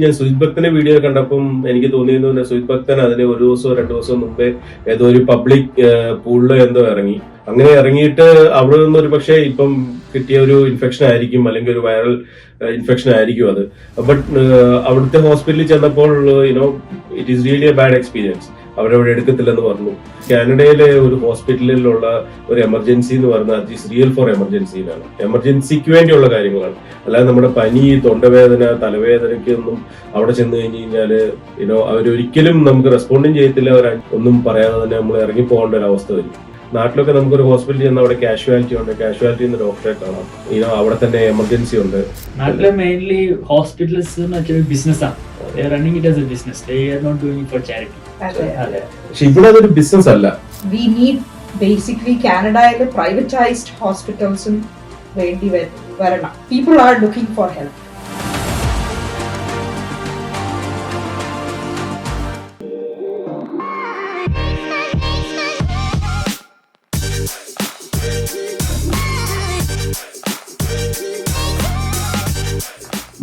ഞാൻ സുജിത് ഭക്തന്റെ വീഡിയോ കണ്ടപ്പം എനിക്ക് തോന്നിയിരുന്നു സുജിത് ഭക്തൻ അതിന് ഒരു ദിവസമോ 2 ദിവസം മുമ്പേ ഏതോ ഒരു പബ്ലിക് പൂളിലോ എന്തോ ഇറങ്ങി. അങ്ങനെ ഇറങ്ങിയിട്ട് അവിടെ നിന്ന് ഒരു പക്ഷേ ഇപ്പം കിട്ടിയ ഒരു ഇൻഫെക്ഷൻ ആയിരിക്കും, അല്ലെങ്കിൽ ഒരു വൈറൽ ഇൻഫെക്ഷൻ ആയിരിക്കും അത്. ബട്ട് അവിടുത്തെ ഹോസ്പിറ്റലിൽ ചെന്നപ്പോൾ it is really A bad experience. അവരവിടെ എടുക്കത്തില്ലെന്ന് പറഞ്ഞു. കാനഡയിലെ ഒരു ഹോസ്പിറ്റലിലുള്ള ഒരു എമർജൻസി എന്ന് പറഞ്ഞാൽ അത് ഈസ് റിയൽ ഫോർ എമർജൻസിയിലാണ്, എമർജൻസിക്ക് വേണ്ടിയുള്ള കാര്യങ്ങളാണ്. അല്ലാതെ നമ്മുടെ പനി, തൊണ്ടവേദന, തലവേദനയ്ക്കൊന്നും അവിടെ ചെന്ന് കഴിഞ്ഞ് കഴിഞ്ഞാല് അവരൊരിക്കലും നമുക്ക് റെസ്പോണ്ടും ചെയ്യത്തില്ല. ഒന്നും പറയാതെ തന്നെ നമ്മൾ ഇറങ്ങി പോകേണ്ട ഒരു അവസ്ഥ വരും. നാട്ടിലൊക്കെ നമുക്കൊരു ഹോസ്പിറ്റലിൽ ചെന്ന് അവിടെ കാഷ്വാലിറ്റി ഉണ്ട്, കാഷ്വാലിറ്റി ഡോക്ടറെ കാണാം. അവിടെ തന്നെ എമർജൻസി ഉണ്ട്. നാട്ടിലെ മെയിൻലി ഹോസ്പിറ്റൽസ് ബിസിനസ്സാണ്. Running it as A business. They are not doing it for charity. പക്ഷെ ഇവിടെ അതൊരു ബിസിനസ് അല്ല. We need basically കാനഡയിലെ പ്രൈവറ്റൈസ്ഡ് ഹോസ്പിറ്റൽസും വേണ്ടി വരണം. People are looking for help.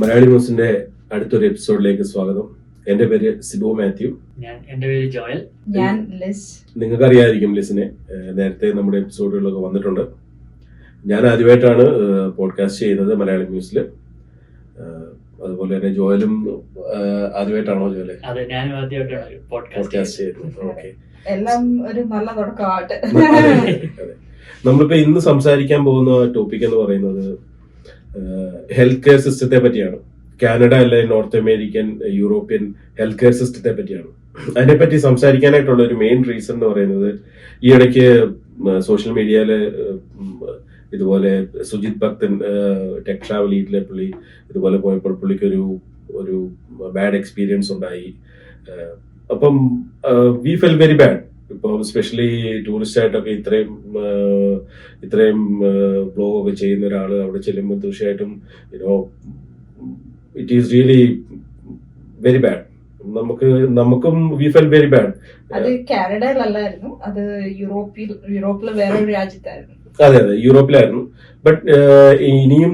Malayali ന്യൂസിന്റെ അടുത്തൊരു എപ്പിസോഡിലേക്ക് സ്വാഗതം. എന്റെ പേര് സിബു മാത്യു. എന്റെ പേര് ജോയൽ. ഞാൻ ലിസ്. നിങ്ങൾക്ക് അറിയാതിരിക്കും ലിസിനെ, നേരത്തെ നമ്മുടെ എപ്പിസോഡുകളൊക്കെ വന്നിട്ടുണ്ട്. ഞാൻ ആദ്യമായിട്ടാണ് പോഡ്കാസ്റ്റ് ചെയ്യുന്നത് മലയാളി ന്യൂസിൽ. അതുപോലെ തന്നെ ജോയലും ആദ്യമായിട്ടാണോ ജോയലെ? അതെ, ഞാനും ആദ്യമായിട്ടാണ് പോഡ്കാസ്റ്റ് ചെയ്യുന്നത്. ഓക്കെ, എല്ലാം ഒരു നല്ല തുടക്കമായിട്ട്. അതെ, നമ്മളിപ്പോ ഇന്ന് സംസാരിക്കാൻ പോകുന്ന ടോപ്പിക് എന്ന് പറയുന്നത് ഹെൽത്ത് കെയർ സിസ്റ്റത്തെ പറ്റിയാണ്. കാനഡ അല്ലെ north American, European health care സിസ്റ്റത്തെ പറ്റിയാണ്. അതിനെപ്പറ്റി സംസാരിക്കാനായിട്ടുള്ള ഒരു മെയിൻ റീസൺ എന്ന് പറയുന്നത്, ഈ ഇടയ്ക്ക് സോഷ്യൽ മീഡിയയില് ഇതുപോലെ സുജിത് ഭക്തൻ ടെക് ട്രാവൽ ഈറ്റിലെ പുള്ളി ഇതുപോലെ പോയപ്പോൾ പുള്ളിക്ക് ഒരു ബാഡ് എക്സ്പീരിയൻസ് ഉണ്ടായി. അപ്പം വി ഫെൽ വെരി ബാഡ്. ഇപ്പം സ്പെഷ്യലി ടൂറിസ്റ്റ് ആയിട്ടൊക്കെ ഇത്രയും ബ്ലോഗ് ഒക്കെ ചെയ്യുന്ന ഒരാള് അവിടെ ചെല്ലുമ്പോൾ തീർച്ചയായിട്ടും it is really very bad. നമുക്കും വി ഫെൽ വെരി ബാഡ്. അത് കാനഡയിലല്ലായിരുന്നു, അത് യൂറോപ്പിലെ വേറൊരു രാജ്യത്തായിരുന്നു. അതെ, യൂറോപ്പിലായിരുന്നു. ബട്ട് ഇനിയും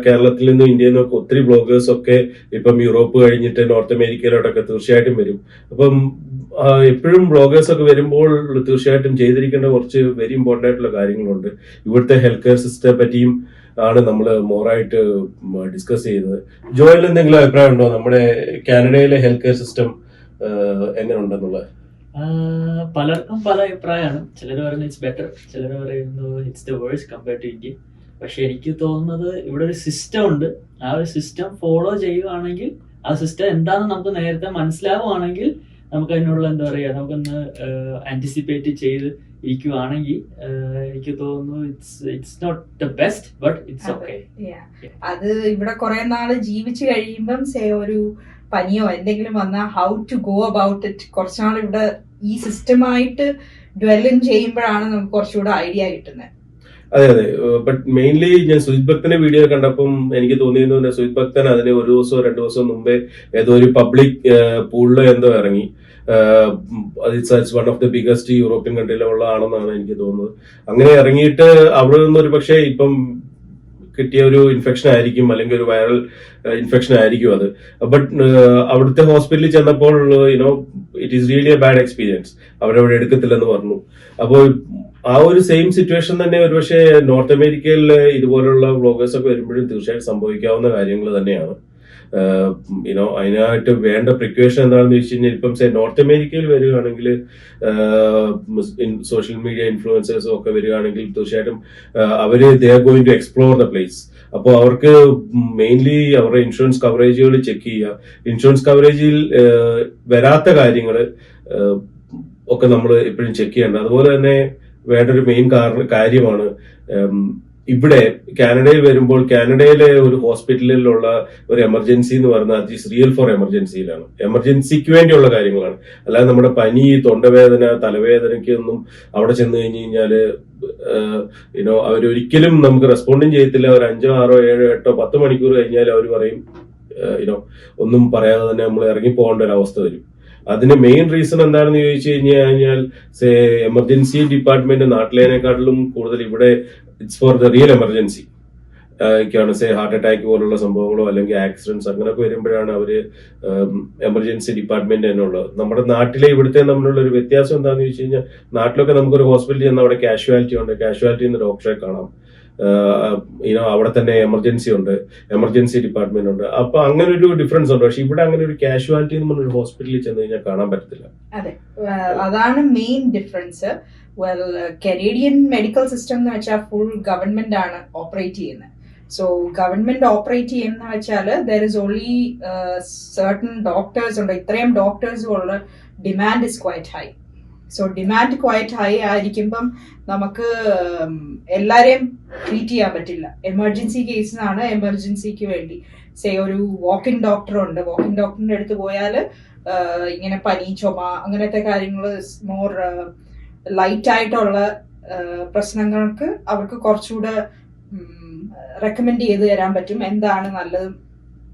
കേരളത്തിൽ നിന്നും ഇന്ത്യയിൽ നിന്നൊക്കെ ഒത്തിരി ബ്ലോഗേഴ്സ് ഒക്കെ ഇപ്പം യൂറോപ്പ് കഴിഞ്ഞിട്ട് നോർത്ത് അമേരിക്കയിലോട്ടൊക്കെ തീർച്ചയായിട്ടും വരും. അപ്പം എപ്പോഴും ബ്ലോഗേഴ്സ് ഒക്കെ വരുമ്പോൾ തീർച്ചയായിട്ടും ചെയ്തിരിക്കേണ്ട കുറച്ച് വെരി ഇമ്പോർട്ടന്റ് ആയിട്ടുള്ള കാര്യങ്ങളുണ്ട്. ഇവിടുത്തെ ഹെൽത്ത് കെയർ സിസ്റ്റത്തെ പറ്റിയും ആണ് നമ്മൾ മോറായിട്ട് ഡിസ്കസ് ചെയ്യുന്നത്. ജോയൽ, എന്തെങ്കിലും അഭിപ്രായം ഉണ്ടോ നമ്മുടെ കാനഡയിലെ ഹെൽത്ത് കെയർ സിസ്റ്റം എങ്ങനെ ഉണ്ടെന്നുള്ളത്? പലർക്കും പല അഭിപ്രായമാണ്. ചിലർ പറയുന്നത് ഇറ്റ്സ് ബെറ്റർ, ചിലർ പറയുന്നു it's the worst compare to India. പക്ഷെ എനിക്ക് തോന്നുന്നത് ഇവിടെ ഒരു സിസ്റ്റം ഉണ്ട്. ആ ഒരു സിസ്റ്റം ഫോളോ ചെയ്യുകയാണെങ്കിൽ, ആ സിസ്റ്റം എന്താണെന്ന് നമുക്ക് നേരത്തെ മനസ്സിലാവുകയാണെങ്കിൽ, നമുക്ക് അതിനുള്ള നമുക്കൊന്ന് ആന്റിസിപ്പേറ്റ് ചെയ്ത് ഇരിക്കുവാണെങ്കിൽ എനിക്ക് തോന്നുന്നു it's not the best, but it's okay. അത് ഇവിടെ കുറെ നാള് ജീവിച്ചു കഴിയുമ്പം ഒരു പനിയോ എന്തെങ്കിലും വന്നാൽ how to go about it, കുറച്ചുനാൾ ഇവിടെ ഈ സിസ്റ്റമായിട്ട് ഡ്വെല്ലും ചെയ്യുമ്പോഴാണ് നമുക്ക് കുറച്ചുകൂടെ ഐഡിയ കിട്ടുന്നത്. അതെ, ബട്ട് മെയിൻലി ഞാൻ സുജിത് ഭക്തന്റെ വീഡിയോ കണ്ടപ്പം എനിക്ക് തോന്നിയിരുന്നു സുജിത് ഭക്തൻ അതിന് ഒരു ദിവസമോ 2 ദിവസം മുമ്പേ ഏതോ ഒരു പബ്ലിക് പൂളിലോ എന്തോ ഇറങ്ങി. It's one of the biggest European കൺട്രിയിലുള്ളതാണെന്നാണ് എനിക്ക് തോന്നുന്നത്. അങ്ങനെ ഇറങ്ങിയിട്ട് അവിടെ നിന്ന് ഒരു പക്ഷേ ഇപ്പം കിട്ടിയ ഒരു ഇൻഫെക്ഷൻ ആയിരിക്കും, അല്ലെങ്കിൽ ഒരു വൈറൽ ഇൻഫെക്ഷൻ ആയിരിക്കും അത്. ബട്ട് അവിടുത്തെ ഹോസ്പിറ്റലിൽ ചെന്നപ്പോൾ it is really A bad experience. അവരവിടെ എടുക്കത്തില്ലെന്ന് പറഞ്ഞു. അപ്പോൾ ആ ഒരു സെയിം സിറ്റുവേഷൻ തന്നെ ഒരുപക്ഷെ നോർത്ത് അമേരിക്കയിൽ ഇതുപോലുള്ള വ്ളോഗേഴ്സ് ഒക്കെ വരുമ്പോഴും തീർച്ചയായിട്ടും സംഭവിക്കാവുന്ന കാര്യങ്ങൾ തന്നെയാണ്. അതിനായിട്ട് വേണ്ട പ്രിക്കോഷൻ എന്താണെന്ന് വെച്ച് കഴിഞ്ഞാൽ, ഇപ്പം നോർത്ത് അമേരിക്കയിൽ വരികയാണെങ്കിൽ സോഷ്യൽ മീഡിയ ഇൻഫ്ലുവൻസേഴ്സും ഒക്കെ വരികയാണെങ്കിൽ തീർച്ചയായിട്ടും they are going to explore the place. അപ്പോൾ അവർക്ക് മെയിൻലി അവരുടെ ഇൻഷുറൻസ് കവറേജുകൾ ചെക്ക് ചെയ്യുക. ഇൻഷുറൻസ് കവറേജിൽ വരാത്ത കാര്യങ്ങൾ ഒക്കെ നമ്മൾ എപ്പോഴും ചെക്ക് ചെയ്യേണ്ടത്. അതുപോലെ തന്നെ വേണ്ട ഒരു മെയിൻ കാര്യമാണ് ഇവിടെ കാനഡയിൽ വരുമ്പോൾ കാനഡയിലെ ഒരു ഹോസ്പിറ്റലിലുള്ള ഒരു എമർജൻസി എന്ന് പറഞ്ഞാൽ അത് ഈസ് റിയൽ ഫോർ എമർജൻസിയിലാണ്, എമർജൻസിക്ക് വേണ്ടിയുള്ള കാര്യങ്ങളാണ്. അല്ലാതെ നമ്മുടെ പനി, തൊണ്ടവേദന, തലവേദനയ്ക്കൊന്നും അവിടെ ചെന്ന് കഴിഞ്ഞ് കഴിഞ്ഞാല് അവരൊരിക്കലും നമുക്ക് റെസ്പോണ്ടും ചെയ്യത്തില്ല. ഒരു 5, 6, 7, 8, 10 മണിക്കൂർ കഴിഞ്ഞാൽ അവർ പറയും ഒന്നും പറയാതെ തന്നെ നമ്മൾ ഇറങ്ങി പോകേണ്ട ഒരു അവസ്ഥ വരും. അതിന് മെയിൻ റീസൺ എന്താണെന്ന് ചോദിച്ചു കഴിഞ്ഞാൽ എമർജൻസി ഡിപ്പാർട്ട്മെന്റ് നാട്ടിലേനെക്കാട്ടിലും കൂടുതൽ ഇവിടെ it's for the real emergency. ഒക്കെയാണ് ഹാർട്ട് അറ്റാക്ക് പോലുള്ള സംഭവങ്ങളോ അല്ലെങ്കിൽ ആക്സിഡൻസ് അങ്ങനെയൊക്കെ വരുമ്പോഴാണ് അവര് എമർജൻസി ഡിപ്പാർട്ട്മെന്റ് തന്നെ ഉള്ളത്. നമ്മുടെ നാട്ടിലെ ഇവിടുത്തെ തമ്മിലുള്ള ഒരു വ്യത്യാസം എന്താണെന്ന് വെച്ച് കഴിഞ്ഞാൽ, നാട്ടിലൊക്കെ നമുക്കൊരു ഹോസ്പിറ്റലിൽ ചെന്നാൽ അവിടെ കാഷ്വാലിറ്റി ഉണ്ട്, കാഷ്വാലിറ്റിയിൽ നിന്ന് ഡോക്ടറെ കാണാം, അവിടെ തന്നെ എമർജൻസി ഉണ്ട്, എമർജൻസി ഡിപ്പാർട്ട്മെന്റ് ഉണ്ട്. അപ്പൊ അങ്ങനെ ഒരു ഡിഫറൻസ് ഉണ്ട്. പക്ഷെ ഇവിടെ അങ്ങനെ ഒരു കാഷ്വാലിറ്റി എന്ന് പറഞ്ഞൊരു ഹോസ്പിറ്റലിൽ ചെന്ന് കഴിഞ്ഞാൽ കാണാൻ പറ്റത്തില്ല. അതെ, അതാണ് main difference. Canadian medical system എന്ന് വെച്ചാൽ ഫുൾ ഗവൺമെന്റ് ആണ് ഓപ്പറേറ്റ് ചെയ്യുന്നത്. സോ ഗവൺമെന്റ് ഓപ്പറേറ്റ് ചെയ്യുന്ന വെച്ചാൽ there is only certain doctors ഉണ്ട്. ഇത്രയും ഡോക്ടേഴ്സും ഉള്ള demand is quite high. So demand quite high ആയിരിക്കുമ്പം നമുക്ക് എല്ലാരെയും ട്രീറ്റ് ചെയ്യാൻ പറ്റില്ല. എമർജൻസി കേസിനാണ് എമർജൻസിക്ക് വേണ്ടി ഒരു വാക്കിംഗ് ഡോക്ടർ ഉണ്ട്. വാക്കിംഗ് ഡോക്ടറിന്റെ അടുത്ത് പോയാൽ ഇങ്ങനെ പനി, ചുമ അങ്ങനത്തെ കാര്യങ്ങൾ മോർ ലൈറ്റ് ആയിട്ടുള്ള പ്രശ്നങ്ങൾക്ക് അവർക്ക് കുറച്ചുകൂടെ റെക്കമെൻഡ് ചെയ്ത് തരാൻ പറ്റും എന്താണ് നല്ലത്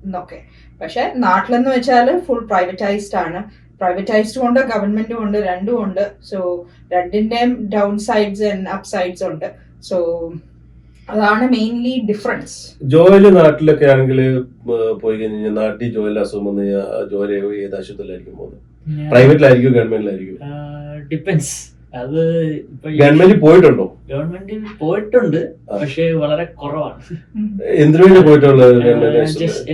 എന്നൊക്കെ. പക്ഷെ നാട്ടിലെന്ന് വെച്ചാൽ ഫുൾ പ്രൈവറ്റൈസ്ഡ് ആണ്. പ്രൈവറ്റൈസ്ഡും ഉണ്ട്, ഗവൺമെന്റും ഉണ്ട്, രണ്ടും ഉണ്ട്. സോ രണ്ടിന്റെയും down sides and up sides ഉണ്ട്. സോ അതാണ് മെയിൻലി ഡിഫറൻസ്. ജോലി നാട്ടിലൊക്കെ ആണെങ്കിൽ പോയി കഴിഞ്ഞാൽ നാട്ടിൽ ജോലി അസുഖം വന്ന് ജോലി ഏത് ആശുപത്രിയിലായിരിക്കും പോകുന്നത്? പ്രൈവറ്റിലായിരിക്കും, ഗവൺമെന്റിലായിരിക്കും? ഡിപ്പെൻസ്. അത് ഗവൺമെന്റിൽ പോയിട്ടുണ്ടോ? ഗവൺമെന്റിൽ പോയിട്ടുണ്ട്, പക്ഷെ വളരെ കുറവാണ്. എന്തിനു വേണ്ടി പോയിട്ടുള്ളത്?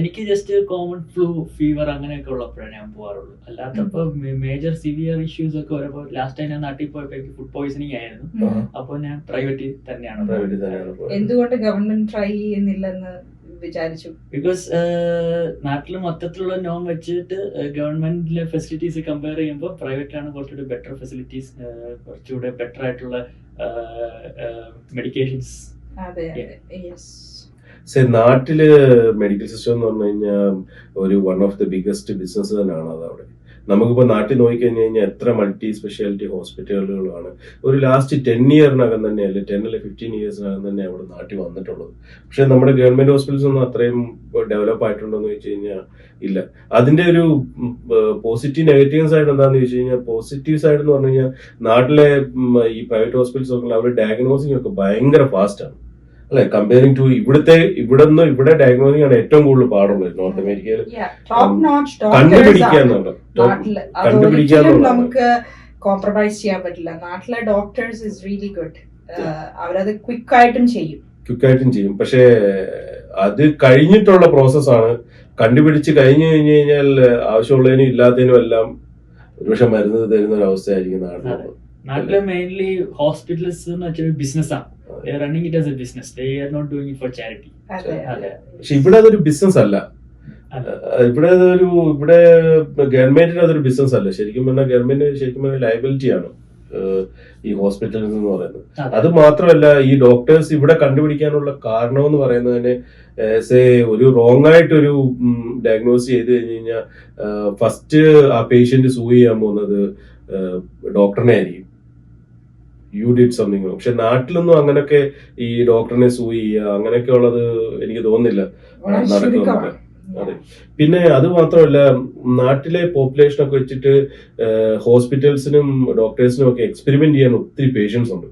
എനിക്ക് ജസ്റ്റ് കോമൺ ഫ്ലൂ, ഫീവർ അങ്ങനെയൊക്കെ ഉള്ളപ്പോഴാണ് ഞാൻ പോകാറുള്ളൂ. അല്ലാത്തപ്പോ മേജർ സിവിയർ ഇഷ്യൂസ് ഒക്കെ വരുമ്പോൾ, ലാസ്റ്റ് ടൈം ഞാൻ നാട്ടിൽ പോയപ്പോ എനിക്ക് ഫുഡ് പോയിസണിങ് ആയിരുന്നു. അപ്പൊ ഞാൻ പ്രൈവറ്റിൽ തന്നെയാണ്. എന്തുകൊണ്ട് ഗവൺമെന്റ് ട്രൈ ചെയ്യുന്നില്ലെന്ന് വിചാരിച്ചു? ബിക്കോസ് നാട്ടിൽ മൊത്തത്തിലുള്ള നോം വെച്ചിട്ട് ഗവൺമെന്റിലെ ഫെസിലിറ്റീസ് കമ്പയർ ചെയ്യുമ്പോൾ പ്രൈവറ്റിലാണ് കുറച്ചുകൂടി ബെറ്റർ ഫെസിലിറ്റീസ്, കുറച്ചുകൂടെ ബെറ്റർ ആയിട്ടുള്ള മെഡിക്കേഷൻസ്. നാട്ടില് മെഡിക്കൽ സിസ്റ്റം എന്ന് പറഞ്ഞു കഴിഞ്ഞാൽ ഒരു one of the biggest business തന്നെയാണ് അത്. അവിടെ നമുക്കിപ്പോൾ നാട്ടിൽ നോക്കിക്കഴിഞ്ഞ് കഴിഞ്ഞാൽ എത്ര മൾട്ടി സ്പെഷ്യാലിറ്റി ഹോസ്പിറ്റലുകളാണ് ഒരു ലാസ്റ്റ് 10 ഇയറിനകം തന്നെ, അല്ലെ 10 അല്ലെങ്കിൽ 15 ഇയേഴ്സിനകം തന്നെ അവിടെ നാട്ടിൽ വന്നിട്ടുള്ളത്. പക്ഷെ നമ്മുടെ ഗവൺമെന്റ് ഹോസ്പിറ്റൽസ് ഒന്നും അത്രയും ഡെവലപ്പ് ആയിട്ടുണ്ടോ എന്ന് ചോദിച്ചു കഴിഞ്ഞാൽ ഇല്ല. അതിന്റെ ഒരു പോസിറ്റീവ് നെഗറ്റീവ് സൈഡ് എന്താണെന്ന് ചോദിച്ചു കഴിഞ്ഞാൽ, പോസിറ്റീവ് സൈഡ് എന്ന് പറഞ്ഞു കഴിഞ്ഞാൽ നാട്ടിലെ ഈ പ്രൈവറ്റ് ഹോസ്പിറ്റൽസ് ഒക്കെ അവർ ഡയഗ്നോസിംഗ് ഒക്കെ ഭയങ്കര ഫാസ്റ്റ് ആണ്, അല്ലെ, കമ്പയറിംഗ് ടു ഇവിടെ ഡയഗ്നോസിംഗ് ആണ് ഏറ്റവും കൂടുതൽ പാടുള്ളത് നോർത്ത് അമേരിക്കയിൽ. കണ്ടുപിടിക്കാന്നുള്ളത് നമുക്ക് കോംപ്രമൈസ് ചെയ്യാൻ പറ്റില്ല. നാട്ടിലെ ഡോക്ടേഴ്സ് ഇസ് റിയലി ഗുഡ്. അവരത് ക്വിക്കായിട്ടും ചെയ്യും. പക്ഷേ അത് കഴിഞ്ഞിട്ടുള്ള പ്രോസസ്സാണ്. കണ്ടുപിടിച്ച് കഴിഞ്ഞു കഴിഞ്ഞാൽ ആവശ്യമുള്ളതിനും ഇല്ലാത്തതിനും എല്ലാം ഒരുപക്ഷെ മരുന്ന് തരുന്ന ഒരു അവസ്ഥയായിരിക്കും നാട്ടിലുള്ളത്. നാട്ടിലെ മെയിൻലി ഹോസ്പിറ്റൽസ് എന്ന് വെച്ചാൽ ബിസിനസ്സാണ്. They are running it as a business. They are not doing it for charity. പക്ഷെ ഇവിടെ അതൊരു ബിസിനസ് അല്ല. ഇവിടെ ഗവൺമെന്റിന് അതൊരു ബിസിനസ് അല്ല. ശരിക്കും പറഞ്ഞാൽ ഗവൺമെന്റ് ലയബിലിറ്റി ആണ് ഈ ഹോസ്പിറ്റൽസ് എന്ന് പറയുന്നത്. അത് മാത്രമല്ല, ഈ ഡോക്ടേഴ്സ് ഇവിടെ കണ്ടുപിടിക്കാനുള്ള കാരണം എന്ന് പറയുന്നത് തന്നെ ഒരു റോങ് ആയിട്ടൊരു ഡയഗ്നോസ് ചെയ്ത് കഴിഞ്ഞ് കഴിഞ്ഞാൽ ഫസ്റ്റ് ആ പേഷ്യന്റ് സൂ ചെയ്യാൻ പോകുന്നത് ഡോക്ടറിനെ ആയിരിക്കും. You did something. പക്ഷെ നാട്ടിലൊന്നും അങ്ങനെയൊക്കെ ഈ ഡോക്ടറിനെ സൂ ചെയ്യുക അങ്ങനെയൊക്കെ ഉള്ളത് എനിക്ക് തോന്നുന്നില്ല നടക്കുന്നുണ്ട്. അതെ. പിന്നെ അത് മാത്രമല്ല, നാട്ടിലെ പോപ്പുലേഷൻ ഒക്കെ വെച്ചിട്ട് ഹോസ്പിറ്റൽസിനും ഡോക്ടേഴ്സിനും ഒക്കെ എക്സ്പെരിമെന്റ് ചെയ്യാൻ ഒത്തിരി പേഷ്യൻസ് ഉണ്ട്.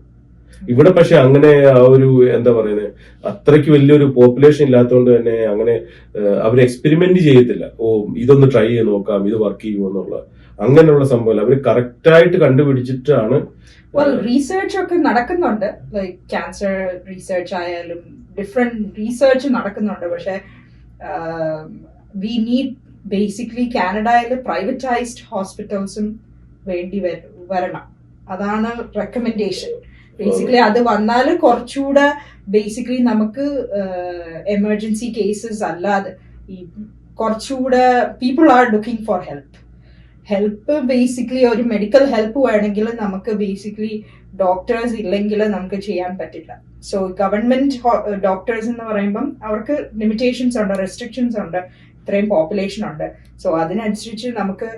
ഇവിടെ പക്ഷെ അങ്ങനെ ആ ഒരു എന്താ പറയുന്നത്, അത്രയ്ക്ക് വലിയൊരു പോപ്പുലേഷൻ ഇല്ലാത്തതുകൊണ്ട് തന്നെ അങ്ങനെ അവർ എക്സ്പെരിമെന്റ് ചെയ്യത്തില്ല. ഇതൊന്ന് ട്രൈ ചെയ്ത് നോക്കാം, ഇത് വർക്ക് ചെയ്യുമോ എന്നുള്ള അങ്ങനെയുള്ള സംഭവം അവർ കറക്റ്റായിട്ട് കണ്ടുപിടിച്ചിട്ടാണ്. റീസേർച്ച് ഒക്കെ നടക്കുന്നുണ്ട്, ലൈക് ക്യാൻസർ റീസേർച്ച് ആയാലും ഡിഫറെന്റ് റീസേർച്ച് നടക്കുന്നുണ്ട്. പക്ഷെ വി നീഡ് ബേസിക്കലി കാനഡയിൽ പ്രൈവറ്റൈസ്ഡ് ഹോസ്പിറ്റൽസും വേണ്ടി വരണം. അതാണ് റെക്കമെൻഡേഷൻ. ബേസിക്കലി അത് വന്നാൽ കുറച്ചുകൂടെ ബേസിക്കലി നമുക്ക് എമർജൻസി കേസസ് അല്ലാതെ ഈ കുറച്ചുകൂടെ people are looking for help basically ഒരു മെഡിക്കൽ ഹെൽപ്പ് വേണമെങ്കിൽ നമുക്ക് ബേസിക്കലി ഡോക്ടേഴ്സ് ഇല്ലെങ്കിൽ നമുക്ക് ചെയ്യാൻ പറ്റില്ല. സോ ഗവൺമെന്റ് ഡോക്ടേഴ്സ് എന്ന് പറയുമ്പം അവർക്ക് ലിമിറ്റേഷൻസ് ഉണ്ട്, റെസ്ട്രിക്ഷൻസ് ഉണ്ട്, ഇത്രയും പോപ്പുലേഷൻ ഉണ്ട്. സോ അതിനനുസരിച്ച് നമുക്ക്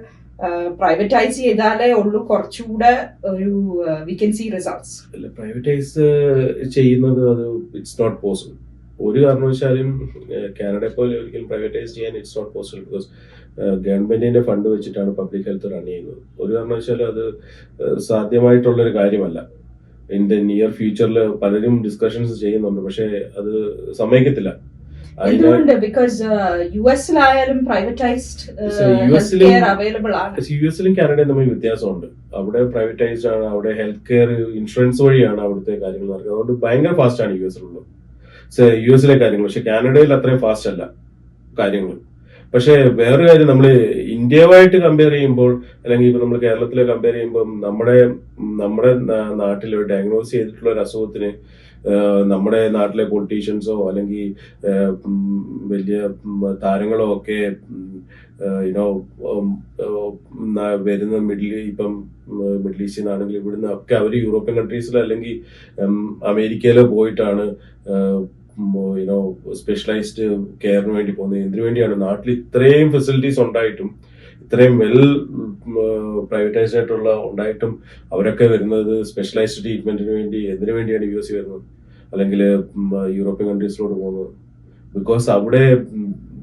പ്രൈവറ്റൈസ് ചെയ്താലേ ഉള്ളൂ കുറച്ചുകൂടെ ഒരു we can see results. Privatise ചെയ്യുന്നത് അത് ഇറ്റ്സ് നോട്ട് പോസിബിൾ. ഒരു കാരണവശാലും കാനഡ പോലെ ഒരിക്കലും പ്രൈവറ്റൈസ് ചെയ്യാൻ ഇറ്റ്സ് നോട്ട് പോസിബിൾ. ബിക്കോസ് ഗവൺമെന്റിന്റെ ഫണ്ട് വെച്ചിട്ടാണ് പബ്ലിക് ഹെൽത്ത് റൺ ചെയ്യുന്നത്. ഒരു കാരണവശാലും അത് സാധ്യമായിട്ടുള്ളൊരു കാര്യമല്ല. ഇൻ ദ നിയർ ഫ്യൂച്ചറിൽ പലരും ഡിസ്കഷൻസ് ചെയ്യുന്നുണ്ട്, പക്ഷെ അത് സമ്മതിക്കത്തില്ല. എന്തുകൊണ്ട്? ബിക്കോസ് യുഎസിലായാലും പ്രൈവറ്റൈസ്ഡ് അവൈലബിൾ ആണ്. യുഎസിലും കാനഡയും തമ്മിൽ വ്യത്യാസമുണ്ട്. അവിടെ പ്രൈവറ്റൈസ്ഡ് ആണ്, അവിടെ ഹെൽത്ത് കെയർ ഇൻഷുറൻസ് വഴിയാണ് അവിടുത്തെ കാര്യങ്ങൾ നടക്കുന്നത്. അതുകൊണ്ട് ഭയങ്കര ഫാസ്റ്റ് ആണ് യുഎസിലുള്ളത്, യുഎസിലെ കാര്യങ്ങൾ. പക്ഷെ കാനഡയിൽ അത്രയും ഫാസ്റ്റ് അല്ല കാര്യങ്ങൾ. പക്ഷെ വേറൊരു കാര്യം, നമ്മൾ ഇന്ത്യയുമായിട്ട് കമ്പയർ ചെയ്യുമ്പോൾ, അല്ലെങ്കിൽ ഇപ്പൊ നമ്മൾ കേരളത്തിലെ കമ്പയർ ചെയ്യുമ്പോൾ, നമ്മുടെ നാട്ടിൽ ഡയഗ്നോസ് ചെയ്തിട്ടുള്ള ഒരു അസുഖത്തിന് നമ്മുടെ നാട്ടിലെ പൊളിറ്റീഷ്യൻസോ അല്ലെങ്കിൽ വലിയ താരങ്ങളോ ഒക്കെ വരുന്ന മിഡിൽ ഈസ്റ്റിൽ നിന്നാണെങ്കിൽ ഇവിടുന്ന് ഒക്കെ അവർ യൂറോപ്യൻ കൺട്രീസിലോ അല്ലെങ്കിൽ അമേരിക്കയിലോ പോയിട്ടാണ് സ്പെഷ്യലൈസ്ഡ് കെയറിന് വേണ്ടി പോകുന്നത്. എന്തിനു വേണ്ടിയാണ്? നാട്ടിൽ ഇത്രയും ഫെസിലിറ്റീസ് ഉണ്ടായിട്ടും, ഇത്രയും പ്രൈവറ്റൈസ്ഡ് ആയിട്ടുള്ള ഉണ്ടായിട്ടും അവരൊക്കെ വരുന്നത് സ്പെഷ്യലൈസ്ഡ് ട്രീറ്റ്മെന്റിന് വേണ്ടി. എന്തിനു വേണ്ടിയാണ് യു എസ് വരുന്നത് അല്ലെങ്കിൽ യൂറോപ്യൻ കൺട്രീസിലോട്ട് പോകുന്നത്? ബിക്കോസ് അവിടെ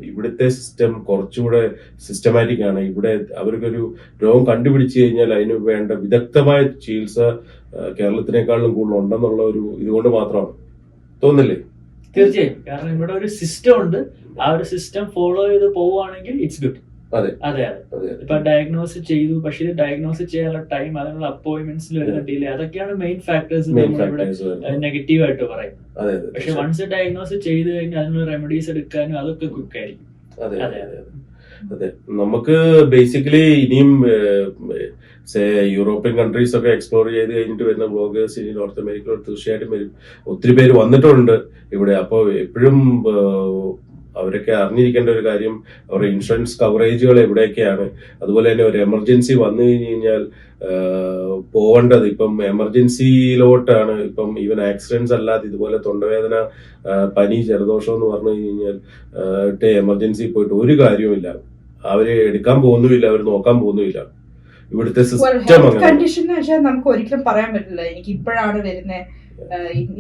ഇവിടുത്തെ സിസ്റ്റം കുറച്ചുകൂടെ സിസ്റ്റമാറ്റിക് ആണ്. ഇവിടെ അവർക്കൊരു രോഗം കണ്ടുപിടിച്ചു കഴിഞ്ഞാൽ അതിന് വേണ്ട വിദഗ്ധമായ ചികിത്സ കേരളത്തിനേക്കാളും കൂടുതൽ ഉണ്ടെന്നുള്ള ഒരു ഇതുകൊണ്ട് മാത്രമാണ്. തോന്നില്ലേ? തീർച്ചയായും. കാരണം ഇവിടെ ഒരു സിസ്റ്റം ഉണ്ട്, ആ ഒരു സിസ്റ്റം ഫോളോ ചെയ്ത് പോവുകയാണെങ്കിൽ ഇറ്റ്സ് ഗുഡ്. അതെ അതെ അതെ. ഇപ്പൊ ഡയഗ്നോസ് ചെയ്തു, പക്ഷെ ഇത് ഡയഗ്നോസ് ചെയ്യാനുള്ള ടൈം, അതിനുള്ള അപ്പോയിന്റ്മെന്റ്സിൽ വരുന്ന ഡിലേ, അതൊക്കെയാണ് മെയിൻ ഫാക്ടേഴ്സ് നമ്മളിവിടെ നെഗറ്റീവ് ആയിട്ട് പറയുന്നത്. പക്ഷെ വൺസ് ഡയഗ്നോസ് ചെയ്ത് കഴിഞ്ഞാൽ അതിനുള്ള റെമഡീസ് എടുക്കാനും അതൊക്കെ ക്വിക്ക് ആയിരിക്കും. അതെ, നമുക്ക് ബേസിക്കലി ഇനിയും യൂറോപ്യൻ കൺട്രീസ് ഒക്കെ എക്സ്പ്ലോർ ചെയ്ത് കഴിഞ്ഞിട്ട് വരുന്ന ബ്ലോഗേഴ്സ് ഇനി നോർത്ത് അമേരിക്കയിലോട്ട് തീർച്ചയായിട്ടും വരും. ഒത്തിരി പേര് വന്നിട്ടുണ്ട് ഇവിടെ. അപ്പോൾ എപ്പോഴും അവരൊക്കെ അറിഞ്ഞിരിക്കേണ്ട ഒരു കാര്യം അവരുടെ ഇൻഷുറൻസ് കവറേജുകൾ എവിടെയൊക്കെയാണ്. അതുപോലെ തന്നെ ഒരു എമർജൻസി വന്നു കഴിഞ്ഞ് കഴിഞ്ഞാൽ പോവേണ്ടത് ഇപ്പം എമർജൻസിയിലോട്ടാണ്. ഇപ്പം ഈവൻ ആക്സിഡൻസ് അല്ലാതെ ഇതുപോലെ തൊണ്ടവേദന, പനി, ജലദോഷം എന്ന് പറഞ്ഞു കഴിഞ്ഞാൽ എമർജൻസി പോയിട്ട് ഒരു കാര്യവുമില്ല. അവര് എടുക്കാൻ പോകുന്നുമില്ല, അവർ നോക്കാൻ പോകുന്നുമില്ല. ഇവിടുത്തെ സിസ്റ്റം കണ്ടീഷൻ നമുക്ക് ഒരിക്കലും പറയാൻ പറ്റില്ല. എനിക്ക് ഇപ്പോഴാണ് വരുന്നത്,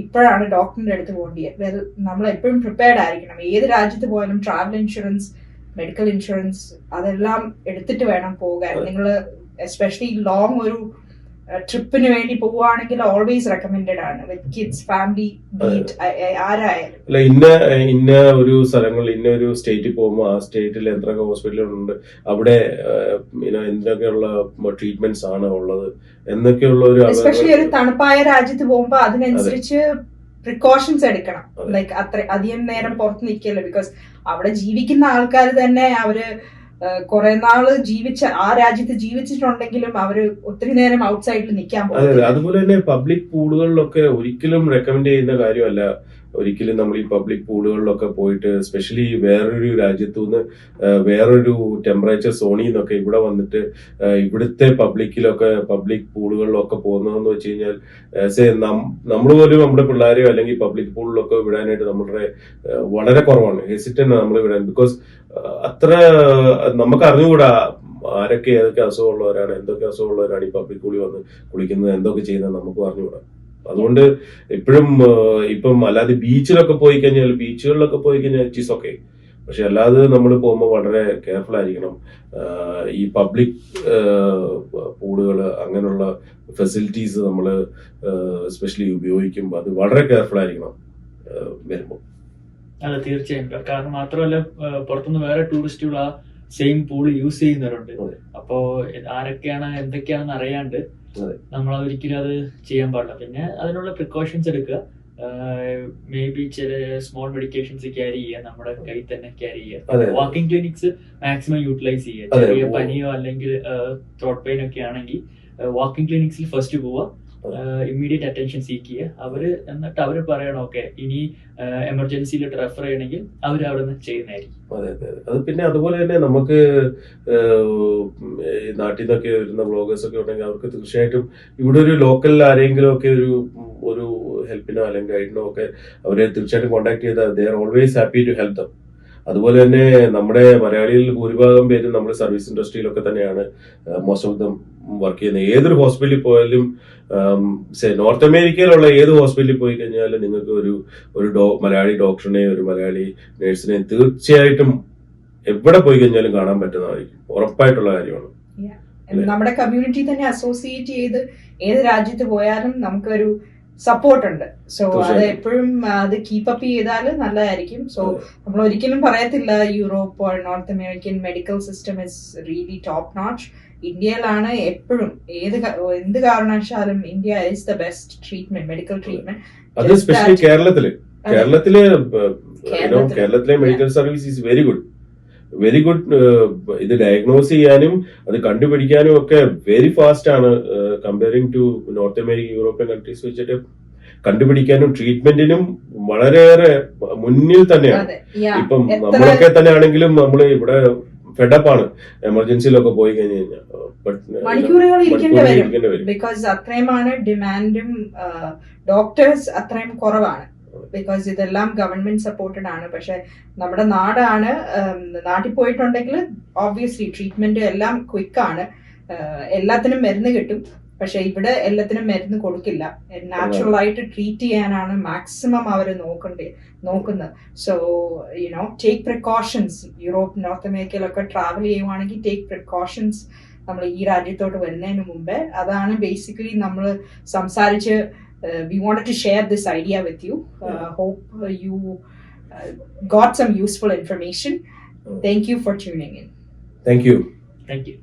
ഇപ്പോഴാണ് ഡോക്ടറിന്റെ അടുത്ത് പോകേണ്ടത്. നമ്മൾ എപ്പോഴും പ്രിപ്പയർഡ് ആയിരിക്കണം. ഏത് രാജ്യത്ത് പോയാലും ട്രാവൽ ഇൻഷുറൻസ്, മെഡിക്കൽ ഇൻഷുറൻസ് അതെല്ലാം എടുത്തിട്ട് വേണം പോകാൻ. നിങ്ങൾ എസ്പെഷ്യലി ലോങ് ഒരു ട്രിപ്പിന് വേണ്ടി പോവുകയാണെങ്കിൽ ഓൾവേസ് റെക്കമെൻഡഡ് ആണ് വിത്ത് കിഡ്സ്, ഫാമിലി, ആരായാലും. അല്ല, ഇന്ന ഒരു സ്ഥലങ്ങളിൽ ഇന്ന ഒരു സ്റ്റേറ്റിൽ പോകുമ്പോൾ ആ സ്റ്റേറ്റിൽ എന്തൊക്കെ ഹോസ്പിറ്റലുകളുണ്ട്, അവിടെ എന്തൊക്കെയുള്ള ട്രീറ്റ്മെന്റ്സ് ആണ് ഉള്ളത് എന്നൊക്കെയുള്ള ഒരു, എസ്പെഷ്യലി ഒരു തണുപ്പായ രാജ്യത്ത് പോകുമ്പോൾ അതിനനുസരിച്ച് പ്രിക്കോഷൻസ് എടുക്കണം. ലൈക്ക് അധികം നേരം പുറത്ത് നിൽക്കല്ലോ. ബിക്കോസ് അവിടെ ജീവിക്കുന്ന ആൾക്കാർ തന്നെ അവര് കുറെ നാള് ആ രാജ്യത്ത് ജീവിച്ചിട്ടുണ്ടെങ്കിലും അവര് ഒത്തിരി നേരം ഔട്ട്സൈഡിൽ നിൽക്കാൻ പോകും. അതുപോലെ തന്നെ പബ്ലിക് പൂളുകളിലൊക്കെ ഒരിക്കലും റെക്കമെൻഡ് ചെയ്യുന്ന കാര്യമല്ല. ഒരിക്കലും നമ്മൾ ഈ പബ്ലിക് പൂളുകളിലൊക്കെ പോയിട്ട്, എസ്പെഷ്യലി വേറൊരു രാജ്യത്തു നിന്ന് വേറൊരു ടെമ്പറേച്ചർ സോണിൽ നിന്നൊക്കെ ഇവിടെ വന്നിട്ട് ഇവിടുത്തെ പബ്ലിക് പൂളുകളിലൊക്കെ പോകുന്നതെന്ന് വെച്ച് കഴിഞ്ഞാൽ നമ്മൾ പോലും നമ്മുടെ പിള്ളേരെയോ അല്ലെങ്കിൽ പബ്ലിക് പൂളിലൊക്കെ വിടാനായിട്ട് നമ്മളുടെ വളരെ കുറവാണ്, ഹെസിറ്റന്റ് നമ്മൾ വിടാൻ. ബിക്കോസ് അത്ര നമുക്ക് അറിഞ്ഞുകൂടാ ആരൊക്കെ ഏതൊക്കെ അസുഖമുള്ളവരാണ്, എന്തൊക്കെ അസുഖമുള്ളവരാണ് ഈ പബ്ലിക് പൂളിൽ വന്ന് കുളിക്കുന്നത്, എന്തൊക്കെ ചെയ്യുന്നത് നമുക്ക് അറിഞ്ഞുകൂടാ. അതുകൊണ്ട് എപ്പോഴും ഇപ്പം അല്ലാതെ ബീച്ചിലൊക്കെ പോയി കഴിഞ്ഞാൽ ഇറ്റ് ഈസ് ഓക്കെ. പക്ഷെ അല്ലാതെ നമ്മൾ പോകുമ്പോൾ വളരെ കെയർഫുൾ ആയിരിക്കണം. ഈ പബ്ലിക് പൂളുകൾ, അങ്ങനെയുള്ള ഫെസിലിറ്റീസ് നമ്മൾ എസ്പെഷ്യലി ഉപയോഗിക്കുമ്പോൾ അത് വളരെ കെയർഫുൾ ആയിരിക്കണം വരുമ്പോൾ. അതെ, തീർച്ചയായും. കാരണം മാത്രമല്ല, പുറത്തുനിന്ന് വേറെ ടൂറിസ്റ്റുകൾ ആ സെയിം പൂള് യൂസ് ചെയ്യുന്നവരുണ്ട്. അപ്പോ ആരൊക്കെയാണ് എന്തൊക്കെയാണെന്ന് അറിയാണ്ട് നമ്മൾ ഒരിക്കലും അത് ചെയ്യാൻ പാടില്ല. പിന്നെ അതിനുള്ള പ്രിക്കോഷൻസ് എടുക്കുക. മേ ബി ചില സ്മോൾ മെഡിക്കേഷൻസ് ക്യാരി ചെയ്യുക, നമ്മുടെ കയ്യിൽ തന്നെ ക്യാരി ചെയ്യുക. വാക്കിംഗ് ക്ലിനിക്സ് മാക്സിമം യൂട്ടിലൈസ് ചെയ്യുക. ചെറിയ പനിയോ അല്ലെങ്കിൽ ത്രോട്ട് പെയിൻ ഒക്കെ ആണെങ്കിൽ വാക്കിംഗ് ക്ലിനിക്സിൽ ഫസ്റ്റ് പോവുക, ഇമ്മീഡിയറ്റ് അറ്റൻഷൻ സീക്ക് ചെയ്യുക. എന്നിട്ട് അവര് പറയണം ഓക്കെ ഇനി എമർജൻസിയിലോട്ട് റെഫർ ചെയ്യണമെങ്കിൽ അവർ അവിടെ നിന്ന് ചെയ്യുന്നതായിരിക്കും. അതെ. അത് പിന്നെ അതുപോലെ തന്നെ നമുക്ക് നാട്ടിൽ നിന്നൊക്കെ വരുന്ന ബ്ലോഗേഴ്സ് ഒക്കെ ഉണ്ടെങ്കിൽ അവർക്ക് തീർച്ചയായിട്ടും ഇവിടെ ഒരു ലോക്കൽ ആരെങ്കിലും ഒക്കെ ഒരു ഹെൽപ്പിനോ അല്ലെങ്കിൽ ഗൈഡിനോ ഒക്കെ അവരെ തീർച്ചയായിട്ടും കോൺടാക്ട് ചെയ്താൽ they are always happy to help them. അതുപോലെ തന്നെ നമ്മുടെ മലയാളികളിൽ ഭൂരിഭാഗം പേരും നമ്മുടെ സർവീസ് ഇൻഡസ്ട്രിയിലൊക്കെ തന്നെയാണ് മോസ്റ്റ് ഓഫ് ദം വർക്ക് ചെയ്യുന്നത്. ഏതൊരു ഹോസ്പിറ്റലിൽ പോയാലും നോർത്ത് അമേരിക്കയിലുള്ള ഏത് ഹോസ്പിറ്റലിൽ പോയി കഴിഞ്ഞാൽ നിങ്ങൾക്ക് ഒരു മലയാളി ഡോക്ടറിനെ, ഒരു മലയാളി നഴ്സിനെ തീർച്ചയായിട്ടും എവിടെ പോയി കഴിഞ്ഞാലും കാണാൻ പറ്റുന്നതായിരിക്കും. ഉറപ്പായിട്ടുള്ള കാര്യമാണ്. നമ്മുടെ കമ്മ്യൂണിറ്റി തന്നെ അസോസിയേറ്റ് ചെയ്ത് ഏത് രാജ്യത്ത് പോയാലും നമുക്കൊരു സപ്പോർട്ട് ഉണ്ട്. സോ അത് തീർച്ചയായും. എപ്പോഴും അത് കീപ്പ് അപ്പ് ചെയ്താൽ നല്ലതായിരിക്കും. സോ നമ്മൾ ഒരിക്കലും പറയത്തില്ല Europe or North American medical system is really top notch. ഇന്ത്യയിലാണ് എപ്പോഴും എന്ത് കാരണവശാലും India is the best treatment, medical treatment. അത് സ്പെഷ്യലി കേരളത്തിലെ medical service is very good. ഇത് ഡയഗ്നോസ് ചെയ്യാനും അത് കണ്ടുപിടിക്കാനും ഒക്കെ വെരി ഫാസ്റ്റ് ആണ് comparing to North American European countries വെച്ചിട്ട്. കണ്ടുപിടിക്കാനും ട്രീറ്റ്മെന്റിനും വളരെയേറെ മുന്നിൽ തന്നെയാണ്. ഇപ്പം നമ്മളൊക്കെ തന്നെ ആണെങ്കിലും നമ്മൾ ഇവിടെ ഫെഡപ്പാണ് എമർജൻസിയിലൊക്കെ പോയി കഴിഞ്ഞു കഴിഞ്ഞാൽ മണിക്കൂറുകൾ ഇരിക്കേണ്ടി വരും. ബിക്കോസ് അത്രയുമാണ് ഡിമാൻഡും ഡോക്ടേഴ്സ് അത്രയും കുറവാണ്. ബിക്കോസ് ഇതെല്ലാം ഗവൺമെന്റ് സപ്പോർട്ടഡ് ആണ്. പക്ഷെ നമ്മുടെ നാടാണ്, നാട്ടിൽ പോയിട്ടുണ്ടെങ്കിൽ ഓബ്വിയസ്ലി ട്രീറ്റ്മെന്റ് എല്ലാം ക്വിക്കാണ്, എല്ലാത്തിനും മരുന്ന് കിട്ടും. പക്ഷെ ഇവിടെ എല്ലാത്തിനും മരുന്ന് കൊടുക്കില്ല. നാച്ചുറൽ ആയിട്ട് ട്രീറ്റ് ചെയ്യാനാണ് മാക്സിമം അവർ നോക്കുന്നത്. So you know take precautions. Europe, north അമേരിക്കയിലൊക്കെ ട്രാവൽ ചെയ്യുവാണെങ്കിൽ ടേക്ക് പ്രിക്കോഷൻസ്. നമ്മൾ ഈ രാജ്യത്തോട്ട് വരുന്നതിന് മുമ്പേ അതാണ് ബേസിക്കലി നമ്മൾ സംസാരിച്ച്. We wanted to share this idea with you. Hope you got some useful information. Thank you for tuning in. Thank you. Thank you.